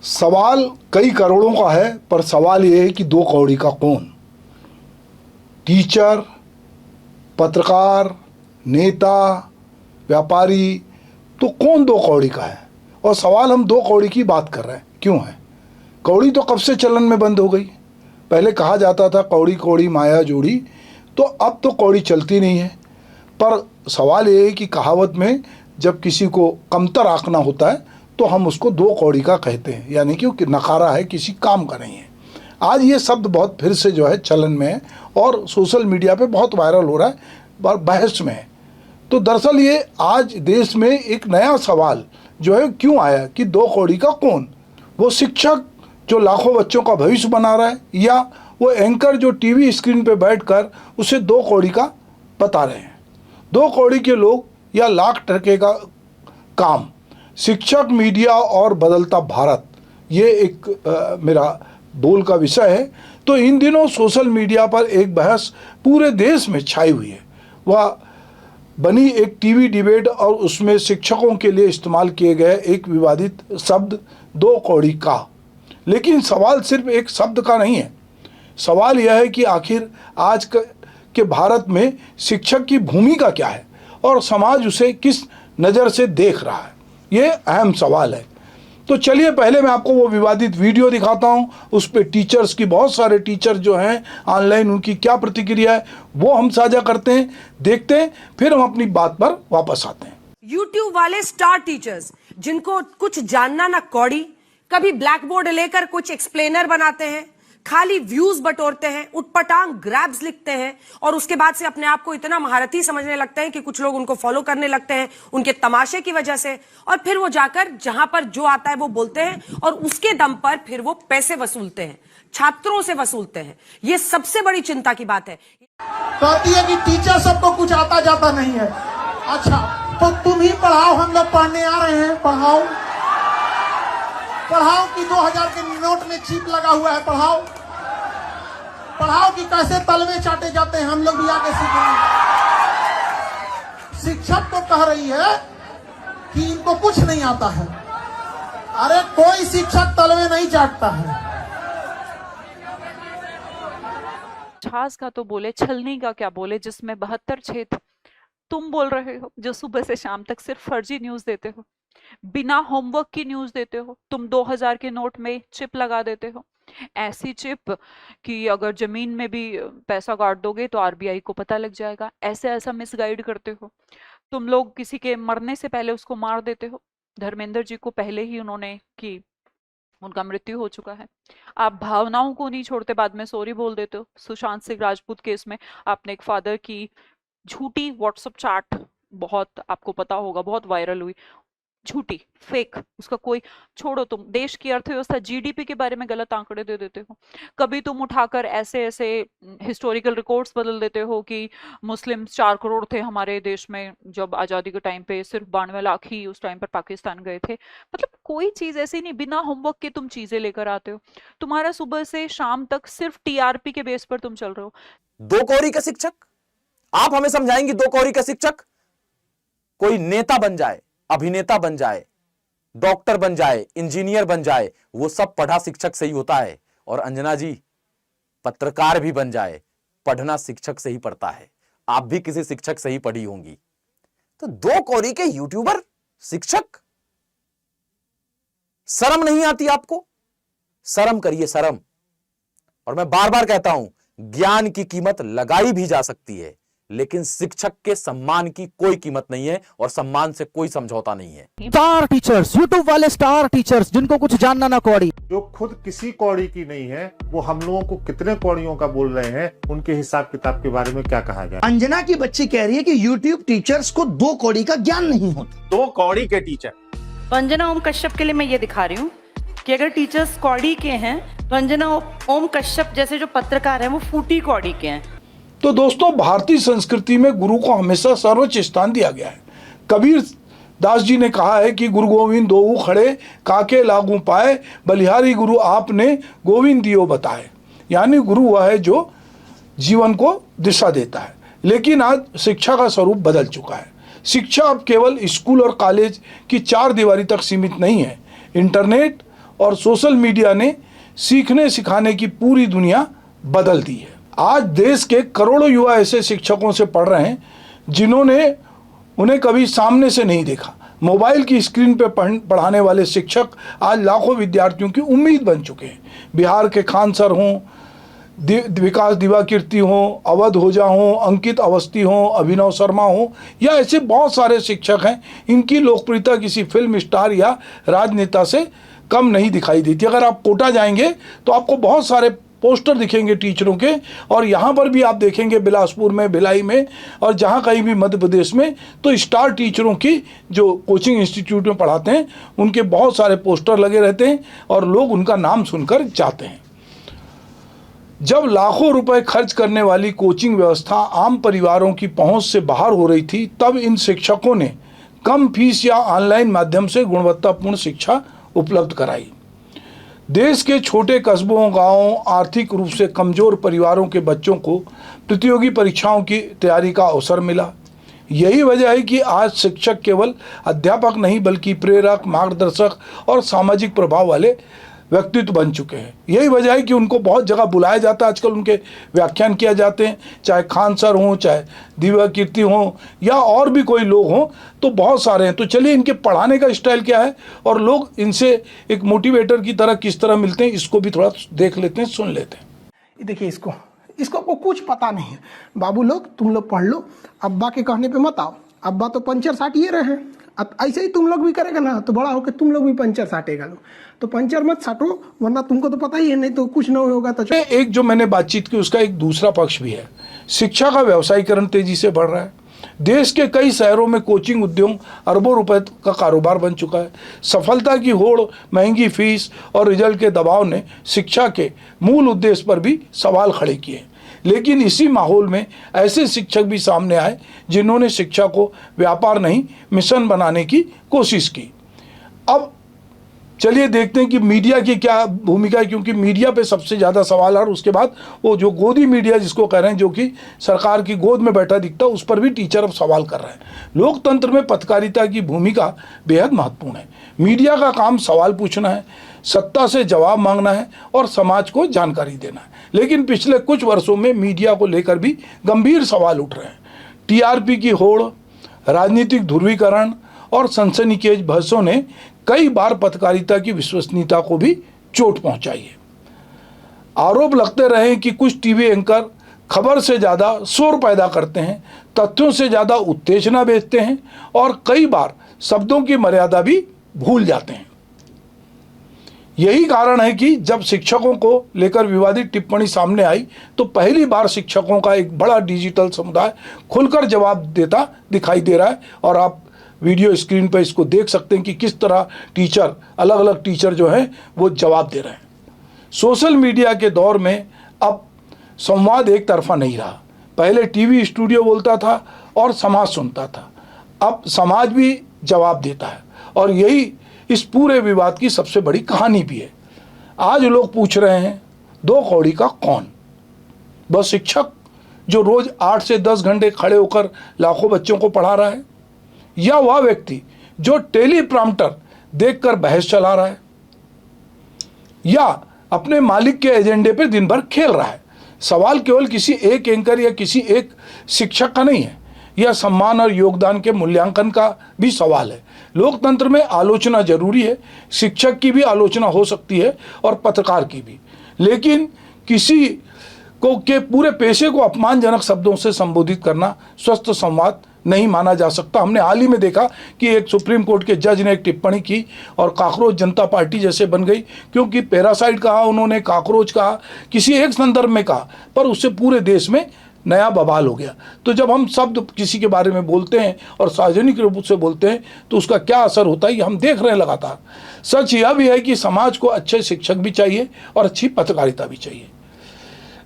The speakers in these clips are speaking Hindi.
सवाल कई करोड़ों का है, पर सवाल ये है कि दो कौड़ी का कौन? टीचर, पत्रकार, नेता, व्यापारी, तो कौन दो कौड़ी का है? और सवाल हम दो कौड़ी की बात कर रहे हैं, क्यों है? कौड़ी तो कब से चलन में बंद हो गई। पहले कहा जाता था कौड़ी कौड़ी माया जोड़ी, तो अब तो कौड़ी चलती नहीं है। पर सवाल ये है कि कहावत में जब किसी को कमतर आंकना होता है तो हम उसको दो कौड़ी का कहते हैं, यानी कि नकारा है, किसी काम का नहीं है। आज ये शब्द बहुत फिर से जो है चलन में है और सोशल मीडिया पे बहुत वायरल हो रहा है, बहस में है। तो दरअसल ये आज देश में एक नया सवाल जो है क्यों आया कि दो कौड़ी का कौन? वो शिक्षक जो लाखों बच्चों का भविष्य बना रहा है, या वो एंकर जो टीवी स्क्रीन पे बैठकर उसे दो कौड़ी का बता रहे हैं? दो कौड़ी के लोग या लाख टके का काम, शिक्षक, मीडिया और बदलता भारत, ये एक मेरा बोल का विषय है। तो इन दिनों सोशल मीडिया पर एक बहस पूरे देश में छाई हुई है। वह बनी एक टीवी डिबेट और उसमें शिक्षकों के लिए इस्तेमाल किए गए एक विवादित शब्द दो कौड़ी का। लेकिन सवाल सिर्फ एक शब्द का नहीं है। सवाल यह है कि आखिर आज के भारत में शिक्षक की भूमिका क्या है और समाज उसे किस नज़र से देख रहा है, ये अहम सवाल है। तो चलिए पहले मैं आपको वो विवादित वीडियो दिखाता हूँ। उस पर टीचर्स की, बहुत सारे टीचर जो हैं ऑनलाइन, उनकी क्या प्रतिक्रिया है वो हम साझा करते हैं, देखते हैं, फिर हम अपनी बात पर वापस आते हैं। यूट्यूब वाले स्टार टीचर्स जिनको कुछ जानना ना कौड़ी, कभी ब्लैक बोर्ड लेकर कुछ एक्सप्लेनर बनाते हैं, खाली व्यूज बटोरते हैं, उटपटांग ग्रैब्स लिखते हैं और उसके बाद से अपने आप को इतना महारथी समझने लगते हैं कि कुछ लोग उनको फॉलो करने लगते हैं उनके तमाशे की वजह से, और फिर वो जाकर जहां पर जो आता है वो बोलते हैं और उसके दम पर फिर वो पैसे वसूलते हैं, छात्रों से वसूलते हैं। ये सबसे बड़ी चिंता की बात है। कहती है कि टीचर सबको कुछ आता जाता नहीं है। अच्छा, तो तुम ही पढ़ाओ, हम लोग पढ़ने आ रहे हैं, पढ़ाओ पढ़ाओ कि 2000 के नोट में चिप लगा हुआ है, पढ़ाओ पढ़ाओ कि कैसे तलवे चाटे जाते हैं, हम लोग भी आके सीखेंगे। शिक्षक तो कह रही है कि इनको कुछ नहीं आता है। अरे कोई शिक्षक तलवे नहीं चाटता है। छाछ का तो बोले, छलनी का क्या बोले, जिसमें 72 छेद। तुम बोल रहे हो जो सुबह से शाम तक सिर्फ फर्जी न्यूज देते हो, बिना होमवर्क की न्यूज देते हो। तुम 2000 के नोट में चिप लगा देते हो, ऐसी चिप कि अगर जमीन में भी पैसा काट दोगे तो आरबीआई को पता लग जाएगा। ऐसा मिसगाइड करते हो। तुम लोग किसी के मरने से पहले उसको मार देते हो। धर्मेंद्र जी को पहले ही उन्होंने कि उनका मृत्यु हो चुका है। आप भावनाओं को नहीं छोड़ते, बाद में सॉरी बोल देते हो। सुशांत सिंह राजपूत केस में आपने एक फादर की झूठी व्हाट्सएप चैट, बहुत आपको पता होगा, बहुत वायरल हुई, झूठी, फेक, उसका कोई छोड़ो। तुम देश की अर्थव्यवस्था, जीडीपी के बारे में गलत आंकड़े दे देते हो। कभी तुम उठाकर ऐसे हिस्टोरिकल रिकॉर्ड्स बदल देते हो कि मुस्लिम 4 करोड़ थे हमारे देश में जब आजादी के टाइम पे, सिर्फ 92 लाख ही उस टाइम पर पाकिस्तान गए थे। मतलब कोई चीज ऐसी नहीं, बिना होमवर्क के तुम चीजें लेकर आते हो। तुम्हारा सुबह से शाम तक सिर्फ टीआरपी के बेस पर तुम चल रहे हो। दो कौड़ी का शिक्षक, आप हमें समझाएंगे दो कौड़ी का शिक्षक? कोई नेता बन जाए, अभिनेता बन जाए, डॉक्टर बन जाए, इंजीनियर बन जाए, वो सब पढ़ा शिक्षक से ही होता है। और अंजना जी, पत्रकार भी बन जाए, पढ़ना शिक्षक से ही पड़ता है। आप भी किसी शिक्षक से ही पढ़ी होंगी। तो दो कौड़ी के यूट्यूबर शिक्षक, शर्म नहीं आती आपको? शर्म करिए, शर्म। और मैं बार बार कहता हूं, ज्ञान की कीमत लगाई भी जा सकती है, लेकिन शिक्षक के सम्मान की कोई कीमत नहीं है और सम्मान से कोई समझौता नहीं है। स्टार टीचर्स, यूट्यूब वाले स्टार टीचर्स जिनको कुछ जानना ना कौड़ी, जो खुद किसी कौड़ी की नहीं है, वो हम लोगों को कितने कौड़ियों का बोल रहे हैं, उनके हिसाब किताब के बारे में क्या कहा जाए। अंजना की बच्ची कह रही है कि यूट्यूब टीचर्स को दो कौड़ी का ज्ञान नहीं होता। दो कौड़ी के टीचर। तो अंजना ओम कश्यप के लिए मैं ये दिखा रही हूँ कि अगर टीचर्स कौड़ी के हैं तो अंजना ओम कश्यप जैसे जो पत्रकार हैं वो फूटी कौड़ी के हैं। तो दोस्तों, भारतीय संस्कृति में गुरु को हमेशा सर्वोच्च स्थान दिया गया है। कबीर दास जी ने कहा है कि गुरु गोविंद दोऊ खड़े, काके लागू पाए, बलिहारी गुरु आपने गोविंद दियो बताए। यानी गुरु वह है जो जीवन को दिशा देता है। लेकिन आज शिक्षा का स्वरूप बदल चुका है। शिक्षा अब केवल स्कूल और कॉलेज की 4 दीवारी तक सीमित नहीं है। इंटरनेट और सोशल मीडिया ने सीखने सिखाने की पूरी दुनिया बदल दी है। आज देश के करोड़ों युवा ऐसे शिक्षकों से पढ़ रहे हैं जिन्होंने उन्हें कभी सामने से नहीं देखा। मोबाइल की स्क्रीन पर पढ़ाने वाले शिक्षक आज लाखों विद्यार्थियों की उम्मीद बन चुके हैं। बिहार के खान सर हों, विकास दिवाकीर्ति हों, अवध ओझा हों, अंकित अवस्थी हों, अभिनव शर्मा हों, या ऐसे बहुत सारे शिक्षक हैं। इनकी लोकप्रियता किसी फिल्म स्टार या राजनेता से कम नहीं दिखाई देती। अगर आप कोटा जाएंगे तो आपको बहुत सारे पोस्टर दिखेंगे टीचरों के, और यहाँ पर भी आप देखेंगे बिलासपुर में, भिलाई में, और जहाँ कहीं भी मध्य प्रदेश में, तो स्टार टीचरों की जो कोचिंग इंस्टीट्यूट में पढ़ाते हैं उनके बहुत सारे पोस्टर लगे रहते हैं और लोग उनका नाम सुनकर जाते हैं। जब लाखों रुपए खर्च करने वाली कोचिंग व्यवस्था आम परिवारों की पहुंच से बाहर हो रही थी, तब इन शिक्षकों ने कम फीस या ऑनलाइन माध्यम से गुणवत्तापूर्ण शिक्षा उपलब्ध कराई। देश के छोटे कस्बों, गांवों, आर्थिक रूप से कमजोर परिवारों के बच्चों को प्रतियोगी परीक्षाओं की तैयारी का अवसर मिला। यही वजह है कि आज शिक्षक केवल अध्यापक नहीं बल्कि प्रेरक, मार्गदर्शक और सामाजिक प्रभाव वाले व्यक्तित्व बन चुके हैं। यही वजह है कि उनको बहुत जगह बुलाया जाता है, आजकल उनके व्याख्यान किया जाते हैं, चाहे खान सर हों, चाहे दिव्याकीर्ति हों, या और भी कोई लोग हों, तो बहुत सारे हैं। तो चलिए इनके पढ़ाने का स्टाइल क्या है और लोग इनसे एक मोटिवेटर की तरह किस तरह मिलते हैं, इसको भी थोड़ा देख लेते हैं, सुन लेते हैं। देखिए इसको आपको कुछ पता नहीं है। बाबू लोग तुम लोग पढ़ लो, अब्बा के कहने पे मत आओ। अब्बा तो पंचर साटिए रहे हैं, अब ऐसे ही तुम लोग भी करेगा ना तो बड़ा होकर तुम लोग भी पंचर साटेगा। तो पंचर मत साटो, वरना तुमको तो पता ही है, नहीं तो कुछ न होगा। तो एक जो मैंने बातचीत की उसका एक दूसरा पक्ष भी है। शिक्षा का व्यवसायीकरण तेजी से बढ़ रहा है। देश के कई शहरों में कोचिंग उद्योग अरबों रुपए का कारोबार बन चुका है। सफलता की होड़, महंगी फीस और रिजल्ट के दबाव ने शिक्षा के मूल उद्देश्य पर भी सवाल खड़े किए। लेकिन इसी माहौल में ऐसे शिक्षक भी सामने आए जिन्होंने शिक्षा को व्यापार नहीं मिशन बनाने की कोशिश की। अब चलिए देखते हैं कि मीडिया की क्या भूमिका है, क्योंकि मीडिया पे सबसे ज़्यादा सवाल है। और उसके बाद वो जो गोदी मीडिया जिसको कह रहे हैं, जो कि सरकार की गोद में बैठा दिखता है, उस पर भी टीचर अब सवाल कर रहे हैं। लोकतंत्र में पत्रकारिता की भूमिका बेहद महत्वपूर्ण है। मीडिया का काम सवाल पूछना है, सत्ता से जवाब मांगना है और समाज को जानकारी देना है। लेकिन पिछले कुछ वर्षों में मीडिया को लेकर भी गंभीर सवाल उठ रहे हैं। टीआरपी की होड़, राजनीतिक ध्रुवीकरण और सनसनीखेज बहसों ने कई बार पत्रकारिता की विश्वसनीयता को भी चोट पहुंचाई है। आरोप लगते रहे कि कुछ टीवी एंकर खबर से ज़्यादा शोर पैदा करते हैं, तथ्यों से ज़्यादा उत्तेजना बेचते हैं और कई बार शब्दों की मर्यादा भी भूल जाते हैं। यही कारण है कि जब शिक्षकों को लेकर विवादित टिप्पणी सामने आई तो पहली बार शिक्षकों का एक बड़ा डिजिटल समुदाय खुलकर जवाब देता दिखाई दे रहा है। और आप वीडियो स्क्रीन पर इसको देख सकते हैं कि किस तरह टीचर, अलग अलग टीचर जो हैं वो जवाब दे रहे हैं। सोशल मीडिया के दौर में अब संवाद एक तरफा नहीं रहा। पहले टीवी स्टूडियो बोलता था और समाज सुनता था, अब समाज भी जवाब देता है। और यही इस पूरे विवाद की सबसे बड़ी कहानी भी है। आज लोग पूछ रहे हैं, दो कौड़ी का कौन? वह शिक्षक जो रोज 8 से 10 घंटे खड़े होकर लाखों बच्चों को पढ़ा रहा है, या वह व्यक्ति जो टेलीप्रॉम्प्टर देखकर बहस चला रहा है, या अपने मालिक के एजेंडे पर दिन भर खेल रहा है? सवाल केवल किसी एक एंकर या किसी एक शिक्षक का नहीं है, यह सम्मान और योगदान के मूल्यांकन का भी सवाल है। लोकतंत्र में आलोचना जरूरी है, शिक्षक की भी आलोचना हो सकती है और पत्रकार की भी, लेकिन किसी को के पूरे पेशे को अपमानजनक शब्दों से संबोधित करना स्वस्थ संवाद नहीं माना जा सकता। हमने हाल ही में देखा कि एक सुप्रीम कोर्ट के जज ने एक टिप्पणी की और काकरोच जनता पार्टी जैसे बन गई, क्योंकि पैरासाइट कहा उन्होंने, काकरोच कहा, किसी एक संदर्भ में कहा, पर उससे पूरे देश में नया बवाल हो गया। तो जब हम शब्द किसी के बारे में बोलते हैं और सार्वजनिक रूप से बोलते हैं तो उसका क्या असर होता है ये हम देख रहे हैं लगातार। सच यह भी है कि समाज को अच्छे शिक्षक भी चाहिए और अच्छी पत्रकारिता भी चाहिए।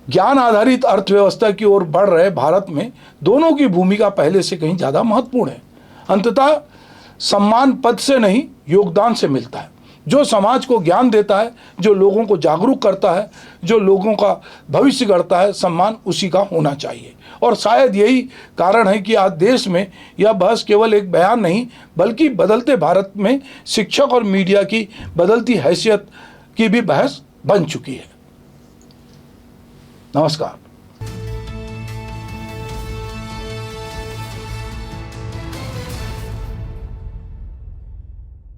ज्ञान आधारित अर्थव्यवस्था की ओर बढ़ रहे भारत में दोनों की भूमिका पहले से कहीं ज़्यादा महत्वपूर्ण है। अंततः सम्मान पद से नहीं, योगदान से मिलता है। जो समाज को ज्ञान देता है, जो लोगों को जागरूक करता है, जो लोगों का भविष्य गढ़ता है, सम्मान उसी का होना चाहिए। और शायद यही कारण है कि आज देश में यह बहस केवल एक बयान नहीं बल्कि बदलते भारत में शिक्षक और मीडिया की बदलती हैसियत की भी बहस बन चुकी है। नमस्कार।